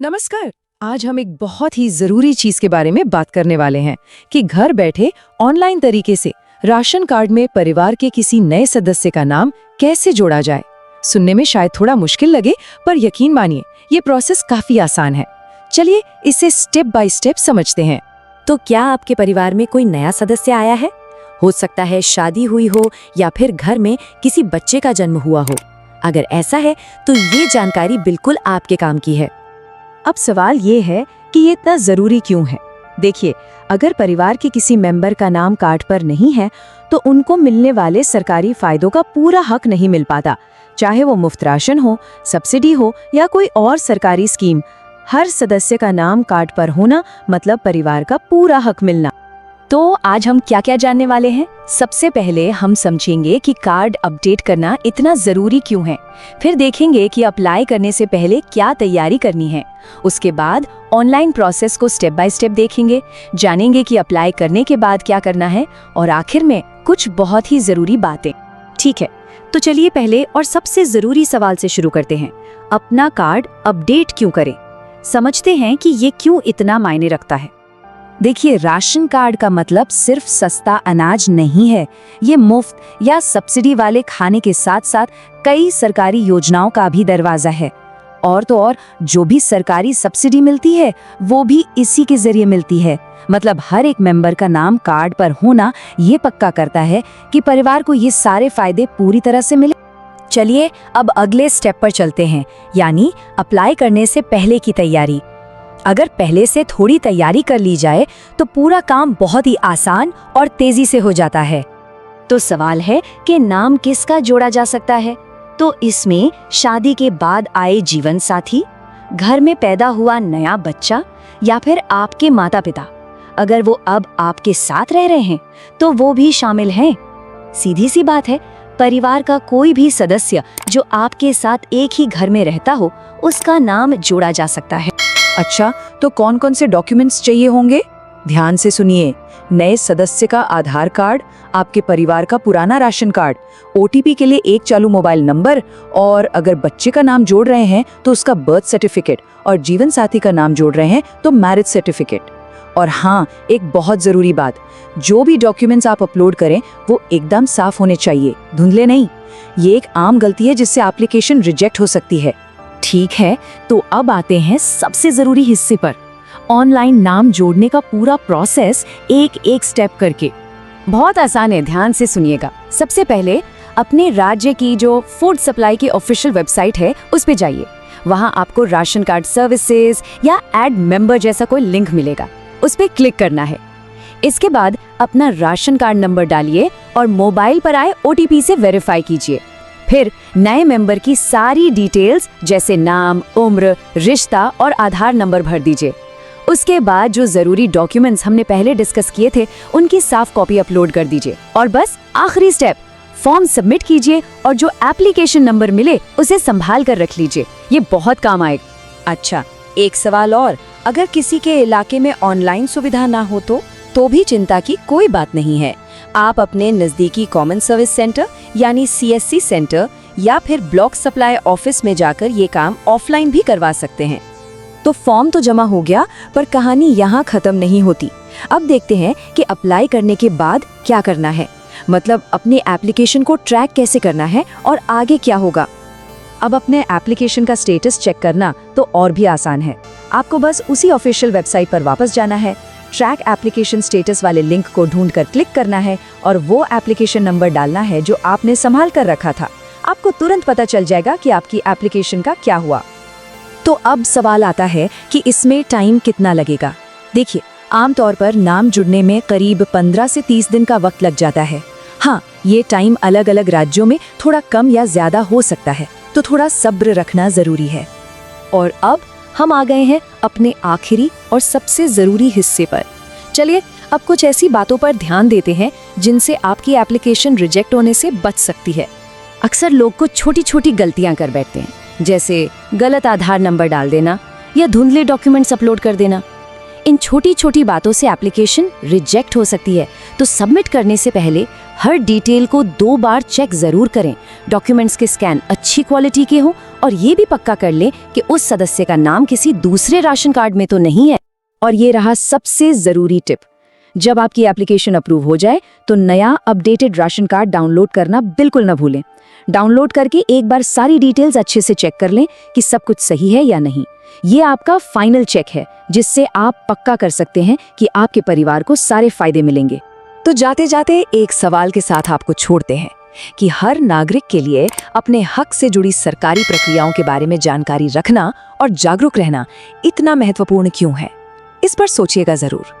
नमस्कार। आज हम एक बहुत ही जरूरी चीज के बारे में बात करने वाले हैं कि घर बैठे ऑनलाइन तरीके से राशन कार्ड में परिवार के किसी नए सदस्य का नाम कैसे जोड़ा जाए। सुनने में शायद थोड़ा मुश्किल लगे, पर यकीन मानिए ये प्रोसेस काफी आसान है। चलिए इसे स्टेप बाय स्टेप समझते हैं। तो क्या आपके परिवार में कोई नया सदस्य आया है? हो सकता है शादी हुई हो या फिर घर में किसी बच्चे का जन्म हुआ हो। अगर ऐसा है तो ये जानकारी बिल्कुल आपके काम की है। अब सवाल ये है कि ये इतना जरूरी क्यों है। देखिए, अगर परिवार के किसी मेंबर का नाम कार्ड पर नहीं है तो उनको मिलने वाले सरकारी फायदों का पूरा हक नहीं मिल पाता, चाहे वो मुफ्त राशन हो, सब्सिडी हो या कोई और सरकारी स्कीम। हर सदस्य का नाम कार्ड पर होना मतलब परिवार का पूरा हक मिलना। तो आज हम क्या क्या जानने वाले हैं। सबसे पहले हम समझेंगे कि कार्ड अपडेट करना इतना जरूरी क्यों है। फिर देखेंगे कि अप्लाई करने से पहले क्या तैयारी करनी है। उसके बाद ऑनलाइन प्रोसेस को स्टेप बाय स्टेप देखेंगे, जानेंगे कि अप्लाई करने के बाद क्या करना है, और आखिर में कुछ बहुत ही जरूरी बातें। ठीक है, तो चलिए पहले और सबसे जरूरी सवाल से शुरू करते हैं। अपना कार्ड अपडेट क्यों करें? समझते हैं कि ये क्यों इतना मायने रखता है। देखिए, राशन कार्ड का मतलब सिर्फ सस्ता अनाज नहीं है। ये मुफ्त या सब्सिडी वाले खाने के साथ साथ कई सरकारी योजनाओं का भी दरवाजा है। और तो और जो भी सरकारी सब्सिडी मिलती है वो भी इसी के जरिए मिलती है। मतलब हर एक मेंबर का नाम कार्ड पर होना ये पक्का करता है कि परिवार को ये सारे फायदे पूरी तरह से मिले। चलिए अब अगले स्टेप पर चलते हैं, यानी अप्लाई करने से पहले की तैयारी। अगर पहले से थोड़ी तैयारी कर ली जाए तो पूरा काम बहुत ही आसान और तेजी से हो जाता है। तो सवाल है कि नाम किसका जोड़ा जा सकता है? तो इसमें शादी के बाद आए जीवन साथी, घर में पैदा हुआ नया बच्चा, या फिर आपके माता पिता। अगर वो अब आपके साथ रह रहे हैं तो वो भी शामिल हैं। सीधी सी बात है, परिवार का कोई भी सदस्य जो आपके साथ एक ही घर में रहता हो उसका नाम जोड़ा जा सकता है। अच्छा, तो कौन कौन से डॉक्यूमेंट्स चाहिए होंगे? ध्यान से सुनिए। नए सदस्य का आधार कार्ड, आपके परिवार का पुराना राशन कार्ड, ओटीपी के लिए एक चालू मोबाइल नंबर, और अगर बच्चे का नाम जोड़ रहे हैं तो उसका बर्थ सर्टिफिकेट, और जीवन साथी का नाम जोड़ रहे हैं तो मैरिज सर्टिफिकेट। और हाँ, एक बहुत जरूरी बात, जो भी डॉक्यूमेंट्स आप अपलोड करें वो एकदम साफ होने चाहिए, धुंधले नहीं। ये एक आम गलती है जिससे एप्लीकेशन रिजेक्ट हो सकती है। ठीक है, तो अब आते हैं सबसे जरूरी हिस्से पर, ऑनलाइन नाम जोड़ने का पूरा प्रोसेस एक एक स्टेप करके। बहुत आसान है, ध्यान से सुनिएगा। सबसे पहले अपने राज्य की जो फूड सप्लाई की ऑफिशियल वेबसाइट है उस पे जाइए। वहां आपको राशन कार्ड सर्विसेज या ऐड मेंबर जैसा कोई लिंक मिलेगा, उस पे क्लिक करना है। इसके बाद अपना राशन कार्ड नंबर डालिए और मोबाइल पर आए ओटीपी से वेरीफाई कीजिए। फिर नए मेंबर की सारी डिटेल्स जैसे नाम, उम्र, रिश्ता और आधार नंबर भर दीजिए। उसके बाद जो जरूरी डॉक्यूमेंट्स हमने पहले डिस्कस किए थे उनकी साफ कॉपी अपलोड कर दीजिए। और बस आखिरी स्टेप, फॉर्म सबमिट कीजिए और जो एप्लीकेशन नंबर मिले उसे संभाल कर रख लीजिए, ये बहुत काम आएगा। अच्छा, एक सवाल और, अगर किसी के इलाके में ऑनलाइन सुविधा ना हो तो भी चिंता की कोई बात नहीं है। आप अपने नजदीकी कॉमन सर्विस सेंटर यानी सीएससी सेंटर या फिर ब्लॉक सप्लाई ऑफिस में जाकर ये काम ऑफलाइन भी करवा सकते हैं। तो फॉर्म तो जमा हो गया, पर कहानी यहाँ खत्म नहीं होती। अब देखते हैं कि अप्लाई करने के बाद क्या करना है, मतलब अपने एप्लीकेशन को ट्रैक कैसे करना है और आगे क्या होगा। अब अपने एप्लीकेशन का स्टेटस चेक करना तो और भी आसान है। आपको बस उसी ऑफिशियल वेबसाइट पर वापस जाना है, ट्रैक एप्लीकेशन स्टेटस वाले लिंक को ढूंढकर क्लिक करना है और वो एप्लीकेशन नंबर डालना है जो आपने संभाल कर रखा था। आपको तुरंत पता चल जाएगा कि आपकी एप्लीकेशन का क्या हुआ। तो अब सवाल आता है कि इसमें टाइम कितना लगेगा। देखिए, आमतौर पर नाम जुड़ने में करीब 15 से 30 दिन का वक्त लग जाता है। हाँ, ये टाइम अलग अलग राज्यों में थोड़ा कम या ज्यादा हो सकता है, तो थोड़ा सब्र रखना जरूरी है। और अब हम आ गए हैं अपने आखिरी और सबसे जरूरी हिस्से पर। चलिए अब कुछ ऐसी बातों पर ध्यान देते हैं जिनसे आपकी एप्लीकेशन रिजेक्ट होने से बच सकती है। अक्सर लोग को छोटी छोटी गलतियां कर बैठते हैं, जैसे गलत आधार नंबर डाल देना या धुंधले डॉक्यूमेंट्स अपलोड कर देना। इन छोटी छोटी बातों से एप्लीकेशन रिजेक्ट हो सकती है, तो सबमिट करने से पहले हर डिटेल को 2 बार चेक जरूर करें। डॉक्यूमेंट्स के स्कैन अच्छी क्वालिटी के हो और ये भी पक्का कर लें कि उस सदस्य का नाम किसी दूसरे राशन कार्ड में तो नहीं है। और ये रहा सबसे जरूरी टिप, जब आपकी एप्लीकेशन अप्रूव हो जाए तो नया अपडेटेड राशन कार्ड डाउनलोड करना बिल्कुल न भूलें। डाउनलोड करके एक बार सारी डिटेल्स अच्छे से चेक कर लें कि सब कुछ सही है या नहीं। ये आपका फाइनल चेक है जिससे आप पक्का कर सकते हैं कि आपके परिवार को सारे फायदे मिलेंगे। तो जाते जाते एक सवाल के साथ आपको छोड़ते हैं कि हर नागरिक के लिए अपने हक से जुड़ी सरकारी प्रक्रियाओं के बारे में जानकारी रखना और जागरूक रहना इतना महत्वपूर्ण क्यों है? इस पर सोचिएगा जरूर।